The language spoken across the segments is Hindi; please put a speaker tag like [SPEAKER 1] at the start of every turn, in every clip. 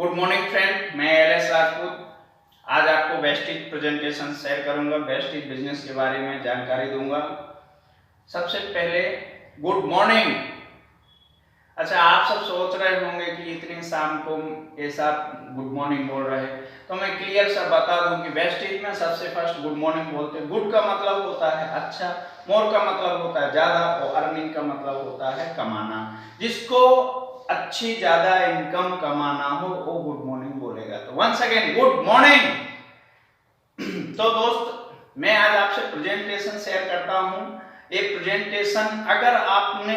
[SPEAKER 1] गुड मॉर्निंग फ्रेंड, मैं एल.एस. राजपूत आज आपको वेस्टिज प्रेजेंटेशन शेयर करूंगा। वेस्टिज बिजनेस के बारे में जानकारी दूंगा। सबसे पहले गुड मॉर्निंग। अच्छा, आप सब सोच रहे होंगे कि इतनी शाम को ऐसा गुड मॉर्निंग बोल रहे हैं, तो मैं क्लियर सा बता दूं कि वेस्टिज में सबसे फर्स्ट गुड मॉर्निंग बोलते हैं। गुड का मतलब होता है अच्छा, मोर का मतलब होता है ज्यादा और अर्निंग का मतलब होता है कमाना। जिसको अच्छी ज्यादा इनकम कमाना हो वो गुड मॉर्निंग बोलेगा। तो वंस अगेन गुड मॉर्निंग। तो दोस्त, मैं आज आपसे प्रेजेंटेशन शेयर करता हूं। ये प्रेजेंटेशन अगर आपने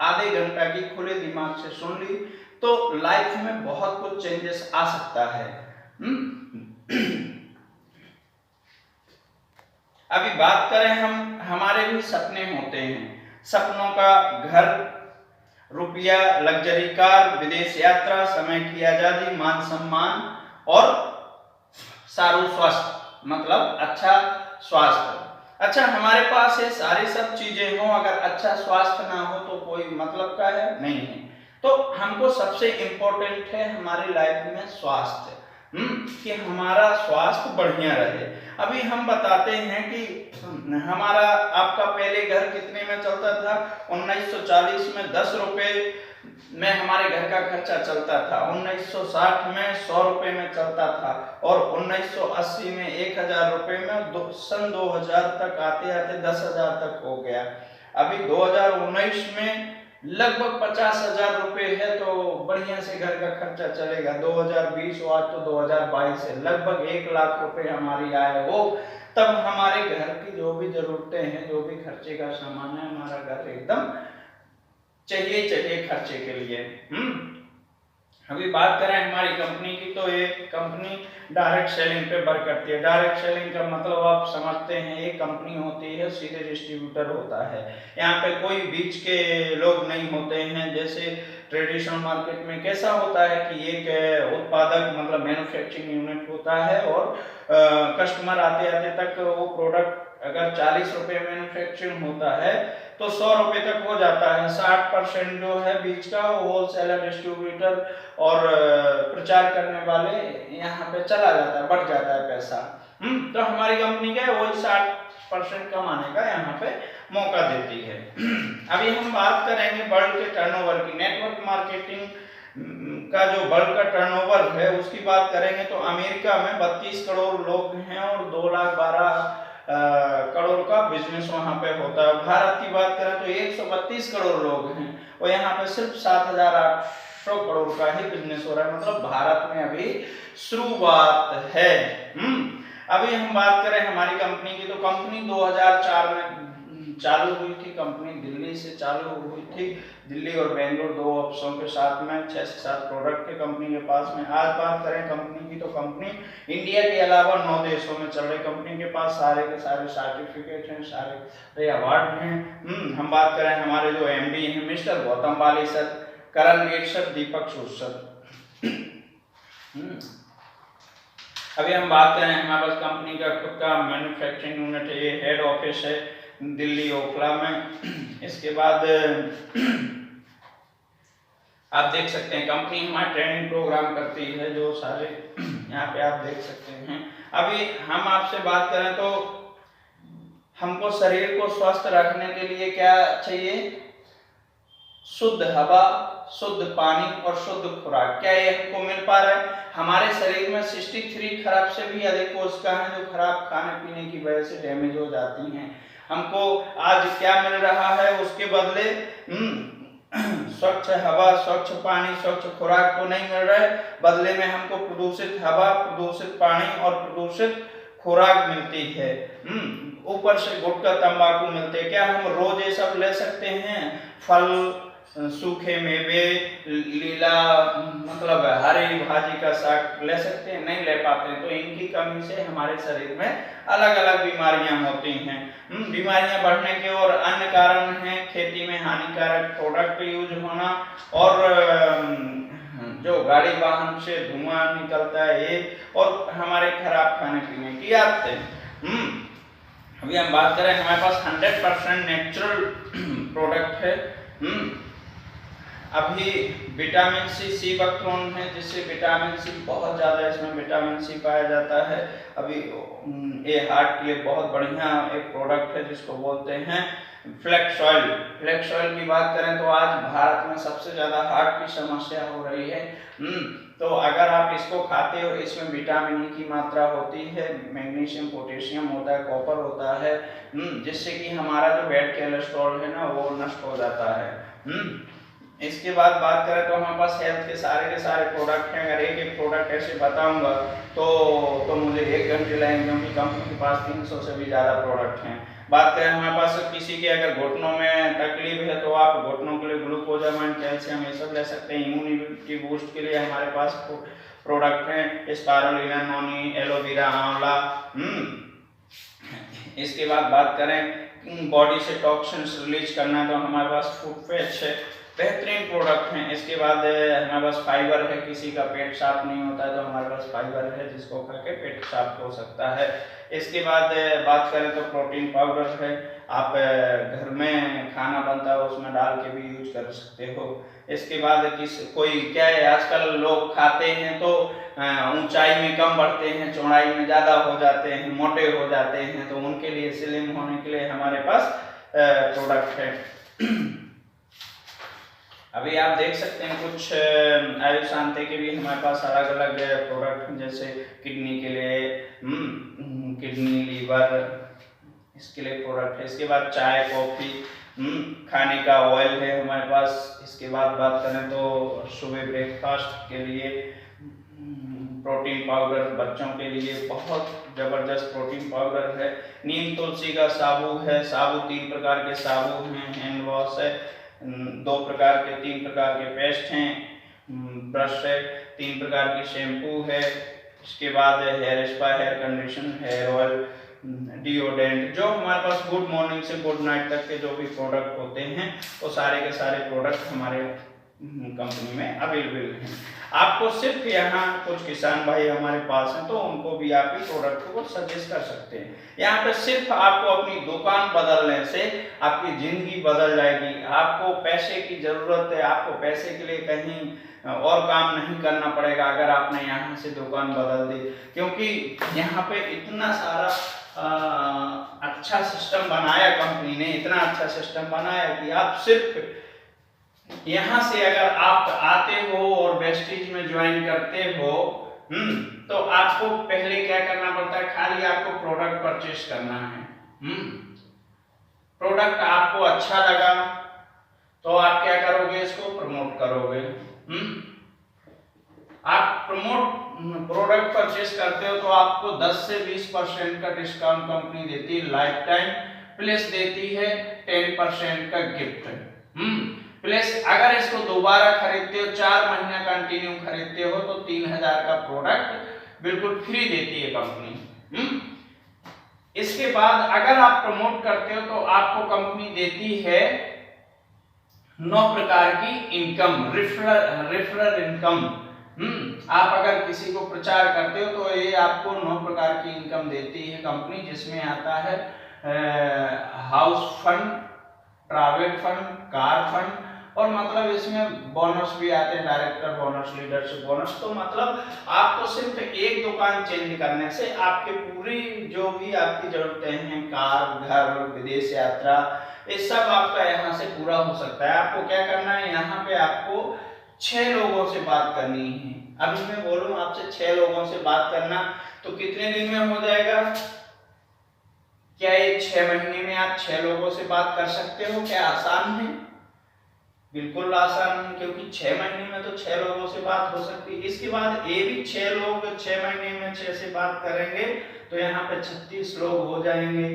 [SPEAKER 1] आधे घंटा की खुले दिमाग से सुन ली तो लाइफ में बहुत कुछ चेंजेस आ सकता है। अभी बात करें हम, हमारे भी सपने होते हैं। सपनों का घर, रुपया, लग्जरी कार, विदेश यात्रा, समय की आजादी, मान सम्मान और सारू स्वास्थ्य, मतलब अच्छा स्वास्थ्य। अच्छा, हमारे पास ये सारी सब चीजें हो, अगर अच्छा स्वास्थ्य ना हो तो कोई मतलब का है नहीं है। तो हमको सबसे इम्पोर्टेंट है हमारी लाइफ में स्वास्थ्य, कि हमारा स्वास्थ्य बढ़िया रहे। अभी हम बताते हैं कि हमारा आपका पहले घर कितने में चलता था? 1940 में 10 रुपए में हमारे घर का खर्चा चलता था। 1960 में 100 रुपए में चलता था और 1980 में 1000 रुपए में सन 2000 तक आते आते 10,000 तक हो गया। अभी 2019 में लगभग 50,000 रुपए है, तो बढ़िया से घर का खर्चा चलेगा। 2020 आज तो 2022 है, लगभग 1 लाख रुपए हमारी आय हो तब हमारे घर की जो भी जरूरतें हैं, जो भी खर्चे का सामान है, हमारा घर एकदम चाहिए खर्चे के लिए। अभी बात करें हमारी कंपनी की, तो ये कंपनी डायरेक्ट सेलिंग पे वर्क करती है। डायरेक्ट सेलिंग का मतलब आप समझते हैं, एक कंपनी होती है, सीधे डिस्ट्रीब्यूटर होता है। यहाँ पे कोई बीच के लोग नहीं होते हैं। जैसे ट्रेडिशनल मार्केट में कैसा होता है कि एक उत्पादक मतलब मैन्युफैक्चरिंग यूनिट होता है और कस्टमर आते आते तक वो प्रोडक्ट अगर 40 रुपए मैन्युफैक्चरिंग होता है तो 100 रुपए तक हो जाता है। 60% जो है बीच का वो होलसेलर, डिस्ट्रीब्यूटर और प्रचार करने वाले यहाँ पे चला जाता है, बढ़ जाता है पैसा। तो हमारी कंपनी क्या है, वही 60% कमाने का यहाँ पे मौका देती है। अभी हम बात करेंगे वर्ल्ड के टर्नओवर की। नेटवर्क मार्केटिंग का जो वर्ल्ड का टर्नओवर है उसकी बात करेंगे तो अमेरिका में 32 करोड़ लोग हैं और 2,12,00,000 करोड़ का बिजनेस वहां पे होता है। भारत की बात करें तो 132 करोड़ लोग हैं और यहाँ पे सिर्फ 7,800 करोड़ का ही बिजनेस हो रहा है। मतलब भारत में अभी शुरुआत है। अभी हम बात करें हमारी कंपनी की, तो कंपनी 2004 में चालू हुई थी। कंपनी दिल्ली से चालू हुई थी। दिल्ली और बेंगलुरु 2 ऑफिसों के साथ में 6 से 7 प्रोडक्ट थे कंपनी के पास में। आज बात करें कंपनी की, तो कंपनी इंडिया के अलावा 9 देशों में चल रही। कंपनी के पास सारे के सारे सर्टिफिकेट हैं, सारे अवार्ड हैं। हम बात करें हमारे जो एमडी हैं, मिस्टर गौतम बाली सर, करणवीर सर, दीपक सूद सर। अभी हम बात करें हमारे पास कंपनी का खुद का मैन्युफैक्चरिंग यूनिट है, ये हेड ऑफिस है दिल्ली ओखला में। इसके बाद आप देख सकते हैं कंपनी हमारा ट्रेनिंग प्रोग्राम करती है, जो सारे यहाँ पे आप देख सकते हैं। अभी हम आपसे बात करें तो हमको शरीर को स्वस्थ रखने के लिए क्या चाहिए? शुद्ध हवा, शुद्ध पानी और शुद्ध खुराक। क्या ये हमको मिल पा रहा है? हमारे शरीर में 63 खराब से भी अधिक कोशिका हैं जो खराब खाने पीने की वजह से डैमेज हो जाती हैं। हमको आज क्या मिल रहा है उसके बदले? स्वच्छ हवा, स्वच्छ पानी, स्वच्छ खुराक तो नहीं मिल रहा है, बदले में हमको प्रदूषित हवा, प्रदूषित पानी और प्रदूषित खुराक मिलती है। ऊपर से गुटखा, तंबाकू मिलते हैं। क्या हम रोज ये सब ले सकते हैं? फल, सूखे मेवे, लीला मतलब हरी भाजी का साग ले सकते हैं? नहीं ले पाते हैं। तो इनकी कमी से हमारे शरीर में अलग अलग बीमारियां होती हैं। बीमारियां बढ़ने के और अन्य कारण हैं खेती में हानिकारक प्रोडक्ट यूज होना और जो गाड़ी वाहन से धुआं निकलता है ये, और हमारे खराब खाने पीने की आदतें। अभी हम बात करें हमारे पास 100% नेचुरल प्रोडक्ट है। अभी विटामिन सी बकथ्रोन है, जिससे विटामिन सी बहुत ज़्यादा इसमें विटामिन सी पाया जाता है। अभी ये हार्ट के लिए बहुत बढ़िया एक प्रोडक्ट है जिसको बोलते हैं फ्लेक्स ऑयल। फ्लेक्स ऑयल की बात करें तो आज भारत में सबसे ज़्यादा हार्ट की समस्या हो रही है। तो अगर आप इसको खाते हो, इसमें विटामिन ई की मात्रा होती है, मैग्नीशियम पोटेशियम होता है, कॉपर होता है, जिससे कि हमारा जो बैड कोलेस्ट्रॉल है ना वो नष्ट हो जाता है। इसके बाद बात करें तो हमारे पास हेल्थ के सारे प्रोडक्ट हैं। अगर एक एक प्रोडक्ट ऐसे बताऊंगा तो मुझे 1 घंटे लगेंगे, क्योंकि कंपनी के पास 300 से भी ज़्यादा प्रोडक्ट हैं। बात करें हमारे पास किसी के अगर घुटनों में तकलीफ है तो आप घुटनों के लिए ग्लूकोजामाइन, कैल्शियम ये सब ले सकते हैं। इम्यूनिटी बूस्ट के लिए हमारे पास प्रोडक्ट हैं स्पारुलिना, नोनी, एलोवेरा, आंवला। इसके बाद बात करें बॉडी से टॉक्सिन्स रिलीज करना तो हमारे पास फूड पैच है, बेहतरीन प्रोडक्ट हैं। इसके बाद हमारे पास फाइबर है, किसी का पेट साफ नहीं होता है तो हमारे पास फाइबर है जिसको खा के पेट साफ हो सकता है। इसके बाद बात करें तो प्रोटीन पाउडर है, आप घर में खाना बनता है उसमें डाल के भी यूज कर सकते हो। इसके बाद कोई क्या है, आजकल लोग खाते हैं तो ऊंचाई में कम बढ़ते हैं, चौड़ाई में ज़्यादा हो जाते हैं, मोटे हो जाते हैं, तो उनके लिए स्लिम होने के लिए हमारे पास प्रोडक्ट है। अभी आप देख सकते हैं कुछ आयु शांति के भी हमारे पास अलग अलग प्रोडक्ट हैं, जैसे किडनी के लिए किडनी, लीवर, इसके लिए प्रोडक्ट है। इसके बाद चाय, कॉफी, खाने का ऑयल है हमारे पास। इसके बाद बात करें तो सुबह ब्रेकफास्ट के लिए प्रोटीन पाउडर, बच्चों के लिए बहुत जबरदस्त प्रोटीन पाउडर है। नीम तुलसी का साबु है, साबु 3 प्रकार के साबु हैं, हैंड वॉश है, 2 प्रकार के 3 प्रकार के पेस्ट हैं, ब्रश है, 3 प्रकार की शैम्पू है। इसके बाद hair spa, hair condition, hair oil, deodorant, जो हमारे पास गुड मॉर्निंग से गुड नाइट तक के जो भी प्रोडक्ट होते हैं वो सारे के सारे प्रोडक्ट हमारे कंपनी में अवेलेबल हैं। आपको सिर्फ यहाँ कुछ किसान भाई हमारे पास हैं तो उनको भी आप इस प्रोडक्ट को सजेस्ट कर सकते हैं। यहाँ पे सिर्फ आपको अपनी दुकान बदलने से आपकी जिंदगी बदल जाएगी। आपको पैसे की जरूरत है, आपको पैसे के लिए कहीं और काम नहीं करना पड़ेगा अगर आपने यहाँ से दुकान बदल दी, क्योंकि यहाँ पे इतना सारा अच्छा सिस्टम बनाया कंपनी ने, इतना अच्छा सिस्टम बनाया कि आप सिर्फ यहाँ से अगर आप आते हो और वेस्टीज में ज्वाइन करते हो तो आपको पहले क्या करना पड़ता है, खाली आपको प्रोडक्ट परचेस करना है। प्रोडक्ट आपको अच्छा लगा तो आप क्या करोगे, इसको प्रमोट करोगे। आप प्रोडक्ट परचेस करते हो तो आपको 10 से 20% का डिस्काउंट कंपनी देती है लाइफ टाइम, प्लस देती है 10% का गिफ्ट। प्लस अगर इसको दोबारा खरीदते हो, 4 महीना कंटिन्यू खरीदते हो तो 3000 का प्रोडक्ट बिल्कुल फ्री देती है कंपनी। इसके बाद अगर आप प्रमोट करते हो तो आपको कंपनी देती है 9 प्रकार की इनकम, रेफरल इनकम। आप अगर किसी को प्रचार करते हो तो ये आपको 9 प्रकार की इनकम देती है कंपनी, जिसमें आता है house fund, travel fund, car fund, और मतलब इसमें बोनस भी आते हैं, डायरेक्टर बोनस, लीडरशिप बोनस। तो मतलब आपको सिर्फ एक दुकान चेंज करने से आपके पूरी जो भी आपकी जरूरतें हैं, कार, घर, विदेश यात्रा, ये सब आपका यहाँ से पूरा हो सकता है। आपको क्या करना है, यहाँ पे आपको 6 लोगों से बात करनी है। अभी मैं बोलूं आपसे 6 लोगों से बात करना तो कितने दिन में हो जाएगा? क्या ये 6 महीने में आप 6 लोगों से बात कर सकते हो? क्या आसान है? बिल्कुल आसान है, क्योंकि 6 महीने में तो 6 लोगों से बात हो सकती है। इसके बाद ये भी 6 लोग 6 महीने में 6 से बात करेंगे तो यहाँ पे 36 लोग हो जाएंगे।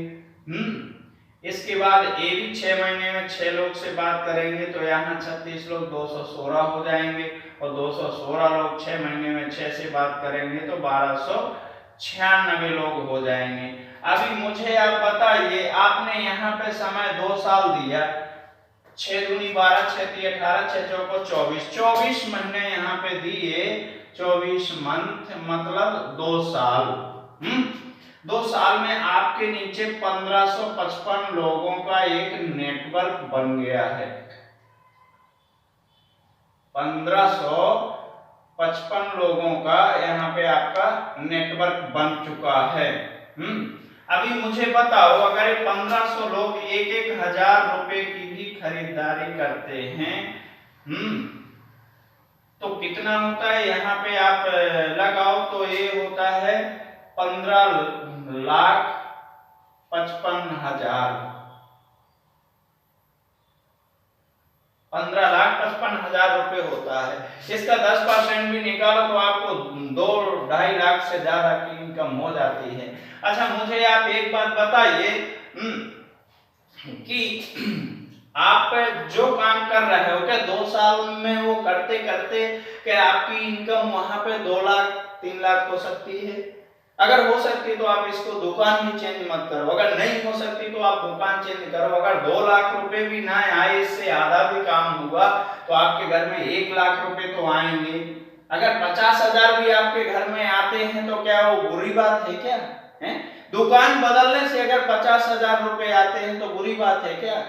[SPEAKER 1] इसके बाद ये भी 6 महीने में 6 लोग से बात करेंगे तो यहाँ 36 लोग 216 हो जाएंगे, और 216 लोग 6 महीने में 6 से बात करेंगे तो 1296 लोग हो जाएंगे। अभी मुझे आप बताइए, आपने यहाँ पे समय 2 साल दिया, 6 दूनी 12, 6 ती 18, 6 चौको 24, 24 महीने यहाँ पे दिए, 24 मंथ मतलब 2 साल। 2 साल में आपके नीचे 1555 लोगों का एक नेटवर्क बन गया है। 1555 लोगों का यहाँ पे आपका नेटवर्क बन चुका है। अभी मुझे बताओ, अगर 1500 लोग 1,000 रुपए की भी खरीदारी करते हैं, तो कितना होता है? यहाँ पे आप लगाओ तो ये होता है 15,55,000। 15,55,000 रुपए होता है। इसका 10% भी निकालो तो आपको 2-2.5 लाख से ज्यादा की इनकम हो जाती है। अच्छा, मुझे आप एक बात बताइए कि आप जो काम कर रहे हो, क्या 2 साल में वो करते करते क्या आपकी इनकम वहां पे 2 लाख 3 लाख हो सकती है? अगर हो सकती है तो आप इसको दुकान ही चेंज मत करो। अगर नहीं हो सकती तो आप दुकान चेंज करो। अगर 2 लाख रुपए भी ना आए, इससे आधा भी काम हुआ, तो आपके घर में 1 लाख रुपए तो आएंगे। अगर 50,000 भी आपके घर में आते हैं तो क्या वो बुरी बात है क्या? है? दुकान बदलने से अगर 50,000 रुपए आते हैं तो बुरी बात है क्या?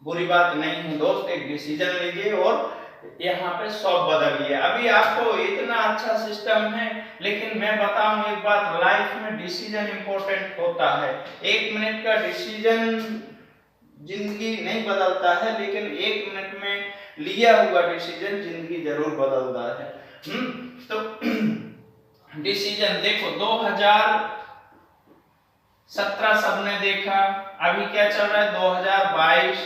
[SPEAKER 1] बुरी बात नहीं है दोस्त। एक डिसीजन लीजिए और यहाँ पे शॉप बदलिए। अभी आपको इतना अच्छा सिस्टम है, लेकिन मैं बताऊं एक बात, लाइफ में डिसीजन इंपॉर्टेंट होता है। 1 मिनट का डिसीजन जिंदगी नहीं बदलता है, लेकिन 1 मिनट में लिया हुआ डिसीजन जिंदगी जरूर बदलता है। तो डिसीजन देखो, 2017 सबने देखा, अभी क्या चल रहा है 2022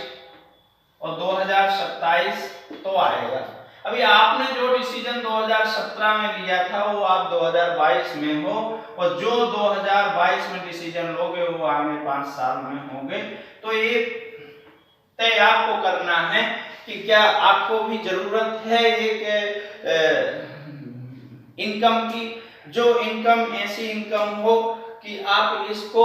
[SPEAKER 1] और 2027 तो आएगा। अभी आपने जो डिसीजन 2017 में लिया था वो आप 2022 में हो, और जो 2022 में डिसीजन लोगे वो आगे 5 साल में होंगे। तो ये तय आपको करना है कि क्या आपको भी जरूरत है एक इनकम की, जो इनकम ऐसी इनकम हो कि आप इसको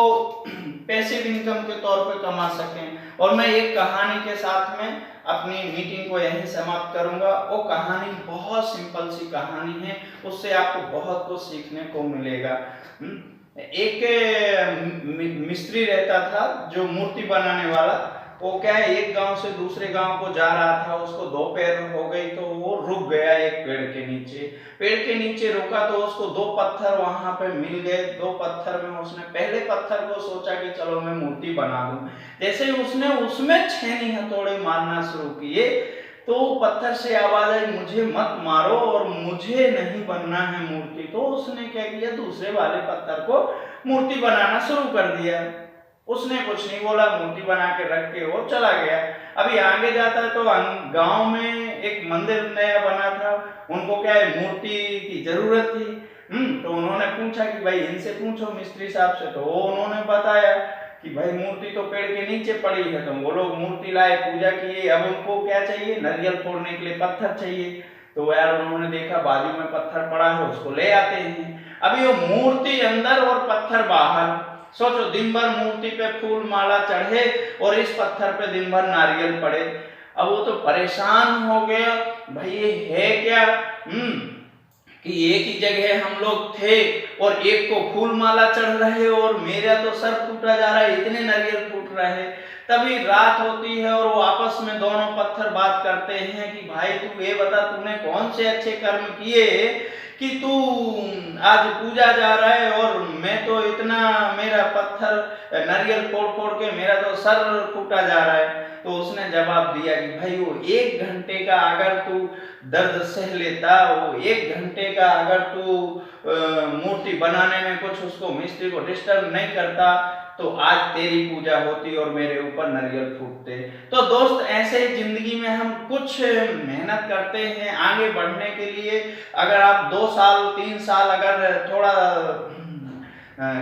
[SPEAKER 1] पैसिव इनकम के तौर पे कमा सकें। और मैं एक कहानी के साथ में अपनी मीटिंग को यहीं समाप्त करूंगा। वो कहानी बहुत सिंपल सी कहानी है, उससे आपको बहुत कुछ सीखने को मिलेगा। एक मिस्त्री रहता था जो मूर्ति बनाने वाला। वो क्या है, एक गांव से दूसरे गांव को जा रहा था, उसको दोपहर हो गई तो वो रुक गया एक पेड़ के नीचे। पेड़ के नीचे रुका तो उसको 2 पत्थर वहां पे मिल गए। 2 पत्थर में उसने पहले पत्थर को सोचा कि चलो मैं मूर्ति बना दूं। जैसे उसने उसमें 6 हथौड़े मारना शुरू किए तो पत्थर से आवाज आई, मुझे मत मारो और मुझे नहीं बनना है मूर्ति। तो उसने क्या किया, दूसरे वाले पत्थर को मूर्ति बनाना शुरू कर दिया। उसने कुछ नहीं बोला, मूर्ति बना के रख के वो चला गया। अभी आगे जाता है तो गांव में एक मंदिर नया बना था, उनको क्या है मूर्ति की जरूरत थी। तो उन्होंने पूछा कि भाई इनसे पूछो मिस्त्री साहब से। तो वो उन्होंने बताया कि भाई मूर्ति तो पेड़ के नीचे पड़ी है। तो वो लोग मूर्ति लाए, पूजा किए। अब उनको क्या चाहिए, नारियल फोड़ने के लिए पत्थर चाहिए। तो यार उन्होंने देखा बाजू में पत्थर पड़ा है, उसको ले आते हैं। अभी वो मूर्ति अंदर और पत्थर बाहर। सोचो, दिन भर मूर्ति पे फूल माला चढ़े और इस पत्थर पे दिन भर नारियल पड़े। अब वो तो परेशान हो गया, भाई ये है क्या कि एक ही जगह हम लोग थे और एक को फूल माला चढ़ रहे और मेरा तो सर फूटा जा रहा है, इतने नारियल फूट रहे। तभी रात होती है और वो आपस में दोनों पत्थर बात करते हैं कि भाई तू ये बता, तूने कौन से अच्छे कर्म किए कि तू आज पूजा जा रहा है और मैं तो इतना, मेरा पत्थर नारियल फोड़ फोड़ के मेरा तो सर फूटा जा रहा है। तो उसने जवाब दिया कि भाई वो 1 घंटे का अगर तू दर्द सह लेता, वो 1 घंटे का अगर तू मूर्ति बनाने में कुछ उसको मिस्त्री को डिस्टर्ब नहीं करता, तो आज तेरी पूजा होती और मेरे ऊपर नारियल फूटते। तो दोस्त, ऐसे ही जिंदगी में हम कुछ मेहनत करते हैं आगे बढ़ने के लिए। अगर आप 2 साल 3 साल अगर थोड़ा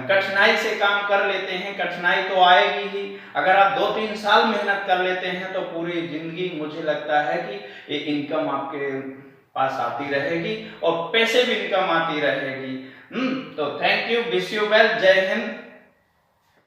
[SPEAKER 1] कठिनाई से काम कर लेते हैं, कठिनाई तो आएगी ही। अगर आप 2-3 साल मेहनत कर लेते हैं तो पूरी जिंदगी मुझे लगता है कि ये इनकम आपके पास आती रहेगी और पैसे भी इनकम आती रहेगी। तो thank you, wish you well, जय हिंद।